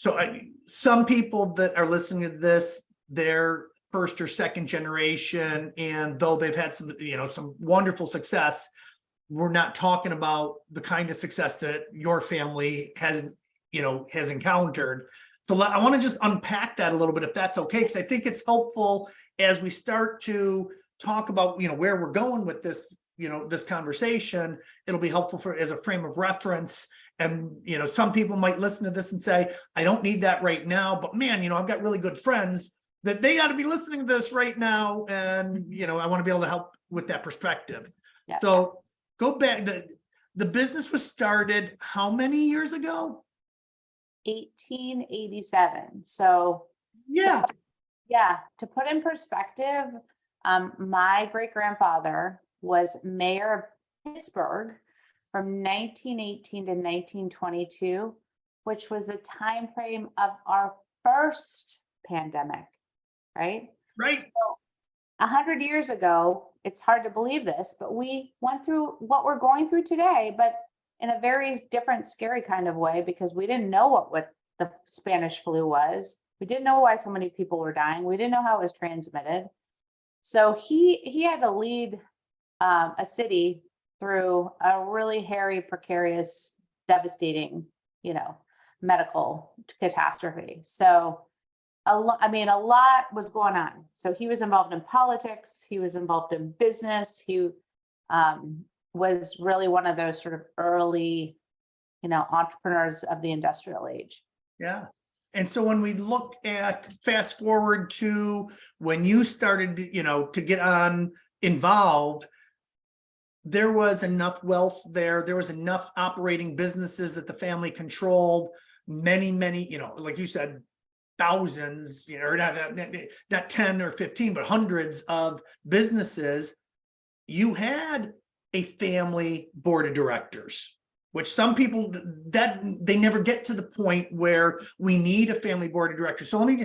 So some people that are listening to this, they're first or second generation, and though they've had some, some wonderful success, we're not talking about the kind of success that your family has encountered. So I want to just unpack that a little bit, if that's okay, because I think it's helpful as we start to talk about, where we're going with this, this conversation. It'll be helpful as a frame of reference. And, some people might listen to this and say, I don't need that right now, but man, I've got really good friends that they got to be listening to this right now. And, I want to be able to help with that perspective. Yeah. So go back. The business was started how many years ago? 1887. So yeah. To put in perspective, my great-grandfather was mayor of Pittsburgh from 1918 to 1922, which was a time frame of our first pandemic, right? Right. So 100 years ago, it's hard to believe this, but we went through what we're going through today, but in a very different, scary kind of way, because we didn't know what the Spanish flu was. We didn't know why so many people were dying. We didn't know how it was transmitted. So he had to lead a city through a really hairy, precarious, devastating, medical catastrophe. So a lot was going on. So he was involved in politics. He was involved in business. He was really one of those sort of early, entrepreneurs of the industrial age. Yeah. And so when we look at fast forward to when you started, to get on involved, there was enough wealth there. There was enough operating businesses that the family controlled. Many, like you said, thousands, or not 10 or 15, but hundreds of businesses. You had a family board of directors, which some people that they never get to the point where we need a family board of directors. So let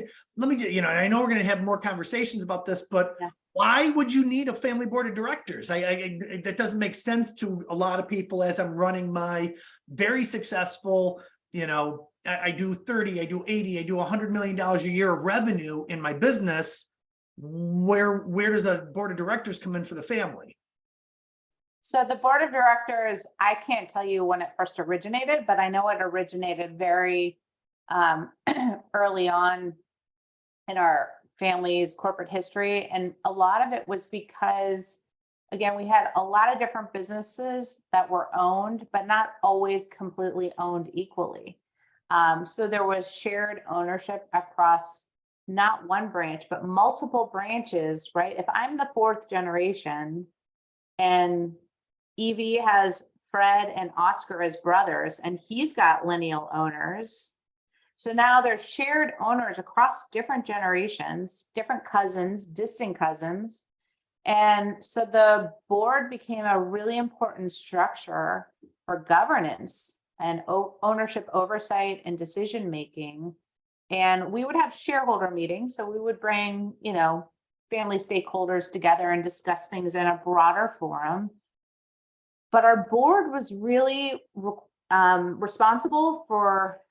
me, I know we're going to have more conversations about this, but yeah. Why would you need a family board of directors? That doesn't make sense to a lot of people. As I'm running my very successful, I do 30, I do 80, I do $100 million a year of revenue in my business. Where does a board of directors come in for the family? So the board of directors, I can't tell you when it first originated, but I know it originated very early on in our family's corporate history. And a lot of it was because, again, we had a lot of different businesses that were owned, but not always completely owned equally. So there was shared ownership across not one branch, but multiple branches, right? If I'm the fourth generation and Evie has Fred and Oscar as brothers, and he's got lineal owners. So now there's shared owners across different generations, different cousins, distant cousins. And so the board became a really important structure for governance and ownership oversight and decision-making. And we would have shareholder meetings. So we would bring, family stakeholders together and discuss things in a broader forum. But our board was really responsible for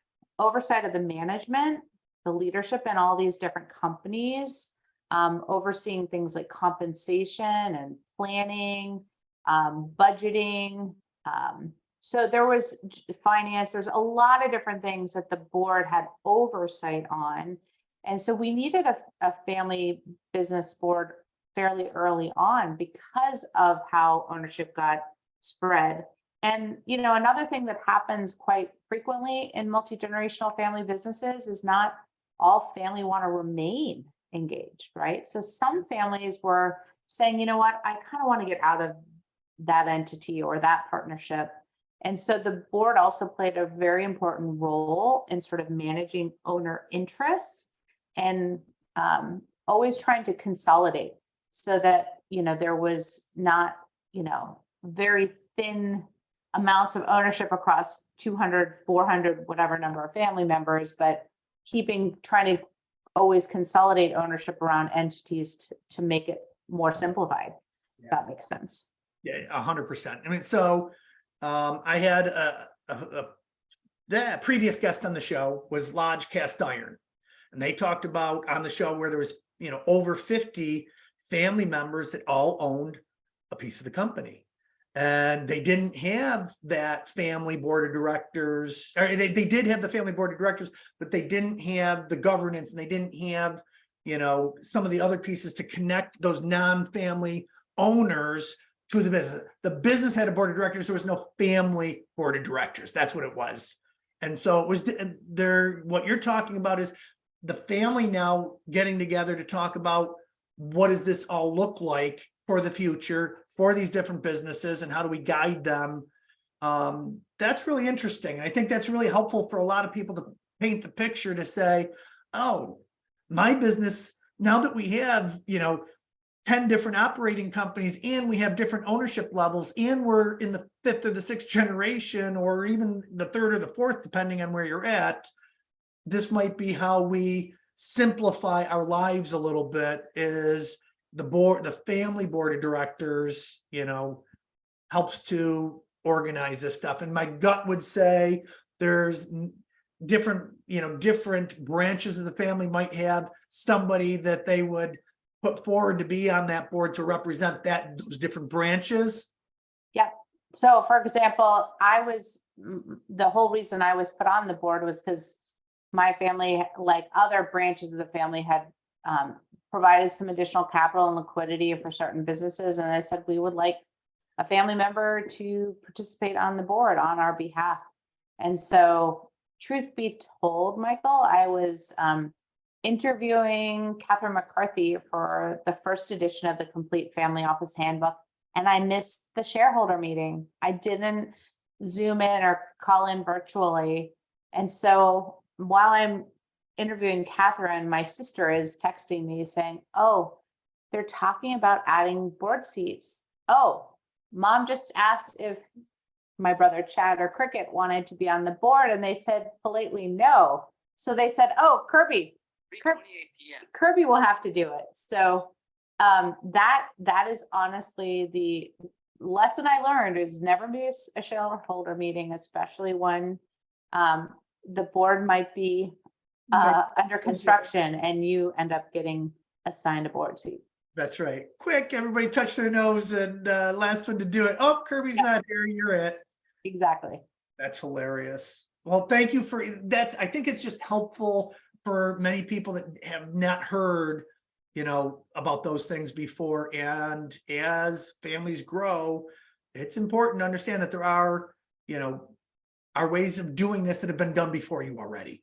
oversight of the management, the leadership in all these different companies, overseeing things like compensation and planning, budgeting. So there was finance, there's a lot of different things that the board had oversight on. And so we needed a family business board fairly early on because of how ownership got spread. And, another thing that happens quite frequently in multi-generational family businesses is not all family want to remain engaged, right? So some families were saying, you know what, I kind of want to get out of that entity or that partnership. And so the board also played a very important role in sort of managing owner interests and always trying to consolidate so that, there was not, very thin amounts of ownership across 200, 400, whatever number of family members, but trying to always consolidate ownership around entities to make it more simplified. Yeah. If that makes sense. Yeah, 100%. I mean, so I had a the previous guest on the show was Lodge Cast Iron. And they talked about on the show where there was, over 50 family members that all owned a piece of the company. And they didn't have that family board of directors, or they did have the family board of directors, but they didn't have the governance, and they didn't have, some of the other pieces to connect those non-family owners to the business. The business had a board of directors. There was no family board of directors. That's what it was. And so it was there. What you're talking about is the family now getting together to talk about what does this all look like for the future for these different businesses, and how do we guide them? That's really interesting. I think that's really helpful for a lot of people to paint the picture to say, oh, my business, now that we have, 10 different operating companies, and we have different ownership levels, and we're in the 5th or the 6th generation, or even the 3rd or the 4th, depending on where you're at, this might be how we simplify our lives a little bit, is the family board of directors, helps to organize this stuff. And my gut would say there's different branches of the family might have somebody that they would put forward to be on that board to represent those different branches. Yeah. So for example, the whole reason I was put on the board was because my family, like other branches of the family, had provided some additional capital and liquidity for certain businesses. And I said, we would like a family member to participate on the board on our behalf. And so, truth be told, Michael, I was interviewing Catherine McCarthy for the first edition of the Complete Family Office Handbook, and I missed the shareholder meeting. I didn't Zoom in or call in virtually. And so while I'm interviewing Catherine, my sister is texting me saying, oh, they're talking about adding board seats. Oh, mom just asked if my brother Chad or Cricket wanted to be on the board, and they said politely no. So they said, oh, Kirby will have to do it. So that is honestly the lesson I learned, is never miss a shareholder meeting, especially when the board might be under construction and you end up getting assigned a board seat. That's right. Quick, everybody touch their nose, and last one to do it. Oh, Kirby's not here. You're it. Exactly. That's hilarious. Well, thank you for that. I think it's just helpful for many people that have not heard, about those things before. And as families grow, it's important to understand that there are, ways of doing this that have been done before you already.